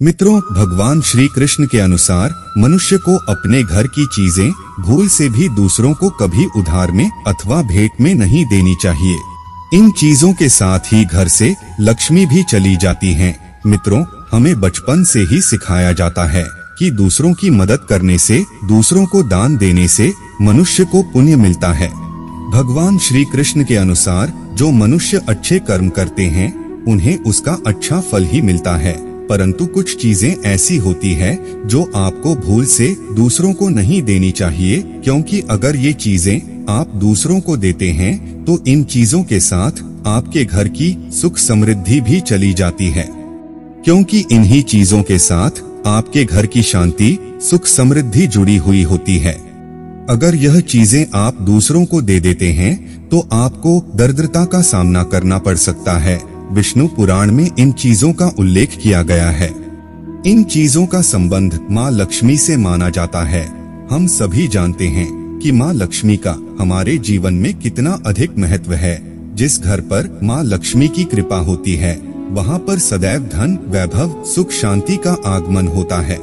मित्रों, भगवान श्री कृष्ण के अनुसार मनुष्य को अपने घर की चीजें भूल से भी दूसरों को कभी उधार में अथवा भेंट में नहीं देनी चाहिए। इन चीजों के साथ ही घर से लक्ष्मी भी चली जाती हैं। मित्रों, हमें बचपन से ही सिखाया जाता है कि दूसरों की मदद करने से, दूसरों को दान देने से मनुष्य को पुण्य मिलता है। भगवान श्री कृष्ण के अनुसार जो मनुष्य अच्छे कर्म करते हैं उन्हें उसका अच्छा फल ही मिलता है, परंतु कुछ चीजें ऐसी होती है जो आपको भूल से दूसरों को नहीं देनी चाहिए, क्योंकि अगर ये चीजें आप दूसरों को देते हैं तो इन चीजों के साथ आपके घर की सुख समृद्धि भी चली जाती है, क्योंकि इन्हीं चीजों के साथ आपके घर की शांति, सुख समृद्धि जुड़ी हुई होती है। अगर यह चीजें आप दूसरों को दे देते हैं तो आपको दरिद्रता का सामना करना पड़ सकता है। विष्णु पुराण में इन चीजों का उल्लेख किया गया है। इन चीजों का संबंध माँ लक्ष्मी से माना जाता है। हम सभी जानते हैं कि माँ लक्ष्मी का हमारे जीवन में कितना अधिक महत्व है। जिस घर पर माँ लक्ष्मी की कृपा होती है वहाँ पर सदैव धन, वैभव, सुख, शांति का आगमन होता है।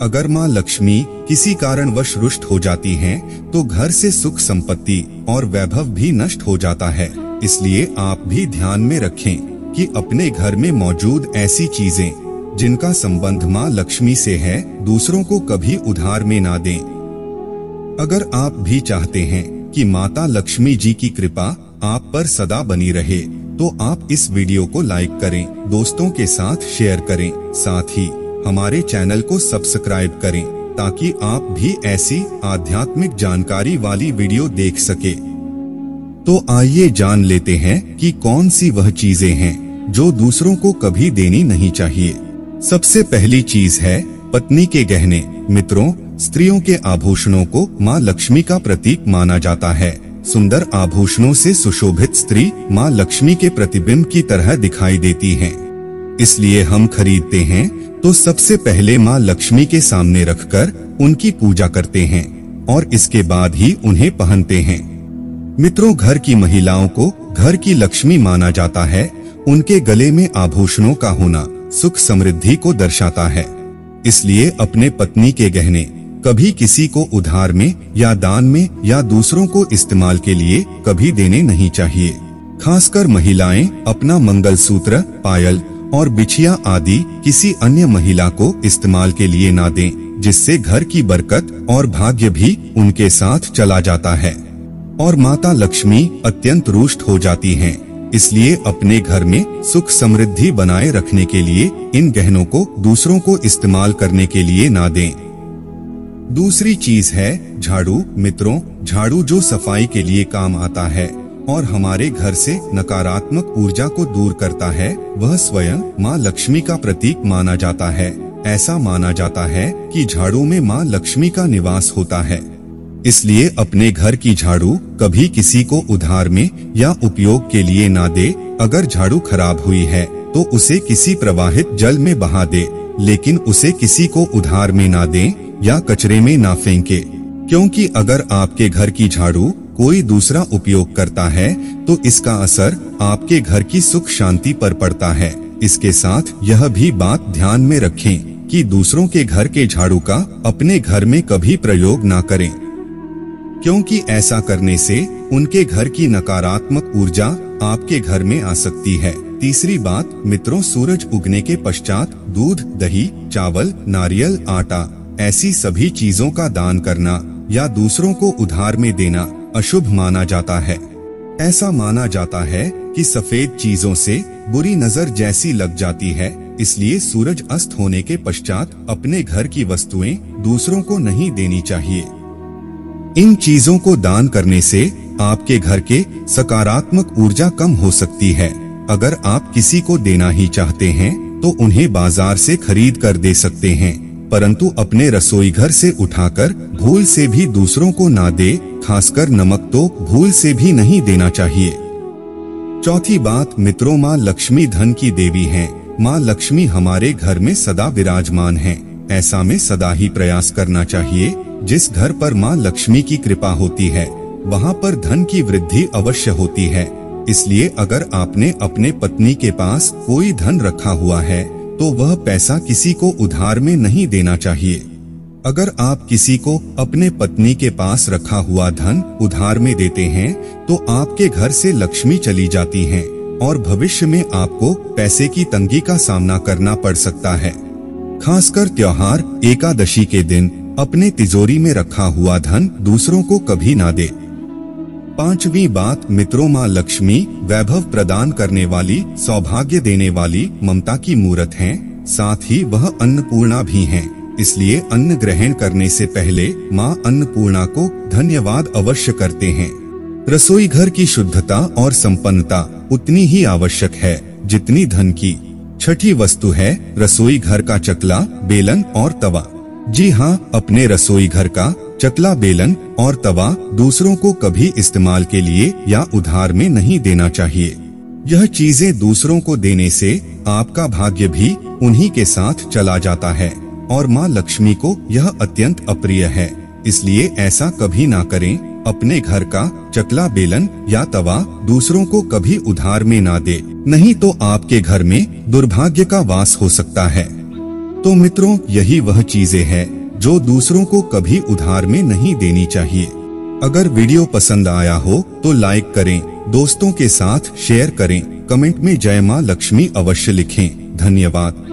अगर माँ लक्ष्मी किसी कारणवश रुष्ट हो जाती हैं, तो घर से सुख, संपत्ति और वैभव भी नष्ट हो जाता है। इसलिए आप भी ध्यान में रखें कि अपने घर में मौजूद ऐसी चीजें जिनका संबंध माँ लक्ष्मी से है, दूसरों को कभी उधार में ना दें। अगर आप भी चाहते हैं कि माता लक्ष्मी जी की कृपा आप पर सदा बनी रहे, तो आप इस वीडियो को लाइक करें, दोस्तों के साथ शेयर करें, साथ ही हमारे चैनल को सब्सक्राइब करें ताकि आप भी ऐसी आध्यात्मिक जानकारी वाली वीडियो देख सके। तो आइए जान लेते हैं कि कौन सी वह चीजें हैं जो दूसरों को कभी देनी नहीं चाहिए। सबसे पहली चीज है पत्नी के गहने। मित्रों, स्त्रियों के आभूषणों को माँ लक्ष्मी का प्रतीक माना जाता है। सुंदर आभूषणों से सुशोभित स्त्री माँ लक्ष्मी के प्रतिबिंब की तरह दिखाई देती हैं। इसलिए हम खरीदते हैं तो सबसे पहले माँ लक्ष्मी के सामने रखकर उनकी पूजा करते हैं और इसके बाद ही उन्हें पहनते हैं। मित्रों, घर की महिलाओं को घर की लक्ष्मी माना जाता है। उनके गले में आभूषणों का होना सुख समृद्धि को दर्शाता है। इसलिए अपने पत्नी के गहने कभी किसी को उधार में या दान में या दूसरों को इस्तेमाल के लिए कभी देने नहीं चाहिए। खासकर महिलाएं अपना मंगलसूत्र, पायल और बिछिया आदि किसी अन्य महिला को इस्तेमाल के लिए ना दें, जिससे घर की बरकत और भाग्य भी उनके साथ चला जाता है और माता लक्ष्मी अत्यंत रुष्ट हो जाती हैं। इसलिए अपने घर में सुख समृद्धि बनाए रखने के लिए इन गहनों को दूसरों को इस्तेमाल करने के लिए ना दें। दूसरी चीज है झाड़ू। मित्रों, झाड़ू जो सफाई के लिए काम आता है और हमारे घर से नकारात्मक ऊर्जा को दूर करता है, वह स्वयं माँ लक्ष्मी का प्रतीक माना जाता है। ऐसा माना जाता है कि झाड़ू में माँ लक्ष्मी का निवास होता है। इसलिए अपने घर की झाड़ू कभी किसी को उधार में या उपयोग के लिए ना दे। अगर झाड़ू खराब हुई है तो उसे किसी प्रवाहित जल में बहा दे, लेकिन उसे किसी को उधार में ना दें या कचरे में ना फेंके, क्योंकि अगर आपके घर की झाड़ू कोई दूसरा उपयोग करता है तो इसका असर आपके घर की सुख शांति पर पड़ता है। इसके साथ यह भी बात ध्यान में रखें कि दूसरों के घर के झाड़ू का अपने घर में कभी प्रयोग ना करें, क्योंकि ऐसा करने से उनके घर की नकारात्मक ऊर्जा आपके घर में आ सकती है। तीसरी बात, मित्रों, सूरज उगने के पश्चात दूध, दही, चावल, नारियल, आटा ऐसी सभी चीजों का दान करना या दूसरों को उधार में देना अशुभ माना जाता है। ऐसा माना जाता है कि सफेद चीजों से बुरी नजर जैसी लग जाती है। इसलिए सूरज अस्त होने के पश्चात अपने घर की वस्तुएं दूसरों को नहीं देनी चाहिए। इन चीजों को दान करने से आपके घर के सकारात्मक ऊर्जा कम हो सकती है। अगर आप किसी को देना ही चाहते हैं तो उन्हें बाजार से खरीद कर दे सकते हैं, परंतु अपने रसोई घर से उठाकर भूल से भी दूसरों को ना दे। खासकर नमक तो भूल से भी नहीं देना चाहिए। चौथी बात, मित्रों, माँ लक्ष्मी धन की देवी हैं। माँ लक्ष्मी हमारे घर में सदा विराजमान हैं। ऐसा में सदा ही प्रयास करना चाहिए। जिस घर पर माँ लक्ष्मी की कृपा होती है वहाँ पर धन की वृद्धि अवश्य होती है। इसलिए अगर आपने अपने पत्नी के पास कोई धन रखा हुआ है तो वह पैसा किसी को उधार में नहीं देना चाहिए। अगर आप किसी को अपने पत्नी के पास रखा हुआ धन उधार में देते हैं तो आपके घर से लक्ष्मी चली जाती हैं और भविष्य में आपको पैसे की तंगी का सामना करना पड़ सकता है। खासकर त्योहार एकादशी के दिन अपने तिजोरी में रखा हुआ धन दूसरों को कभी ना दे। पांचवी बात, मित्रों, माँ लक्ष्मी वैभव प्रदान करने वाली, सौभाग्य देने वाली, ममता की मूरत हैं, साथ ही वह अन्नपूर्णा भी हैं। इसलिए अन्न ग्रहण करने से पहले माँ अन्नपूर्णा को धन्यवाद अवश्य करते हैं। रसोई घर की शुद्धता और संपन्नता उतनी ही आवश्यक है जितनी धन की। छठी वस्तु है रसोई घर का चकला, बेलन और तवा। जी हाँ, अपने रसोई घर का चकला, बेलन और तवा दूसरों को कभी इस्तेमाल के लिए या उधार में नहीं देना चाहिए। यह चीजें दूसरों को देने से आपका भाग्य भी उन्हीं के साथ चला जाता है और माँ लक्ष्मी को यह अत्यंत अप्रिय है। इसलिए ऐसा कभी ना करें। अपने घर का चकला, बेलन या तवा दूसरों को कभी उधार में ना दे, नहीं तो आपके घर में दुर्भाग्य का वास हो सकता है। तो मित्रों, यही वह चीजें हैं जो दूसरों को कभी उधार में नहीं देनी चाहिए। अगर वीडियो पसंद आया हो तो लाइक करें, दोस्तों के साथ शेयर करें, कमेंट में जय माँ लक्ष्मी अवश्य लिखें। धन्यवाद।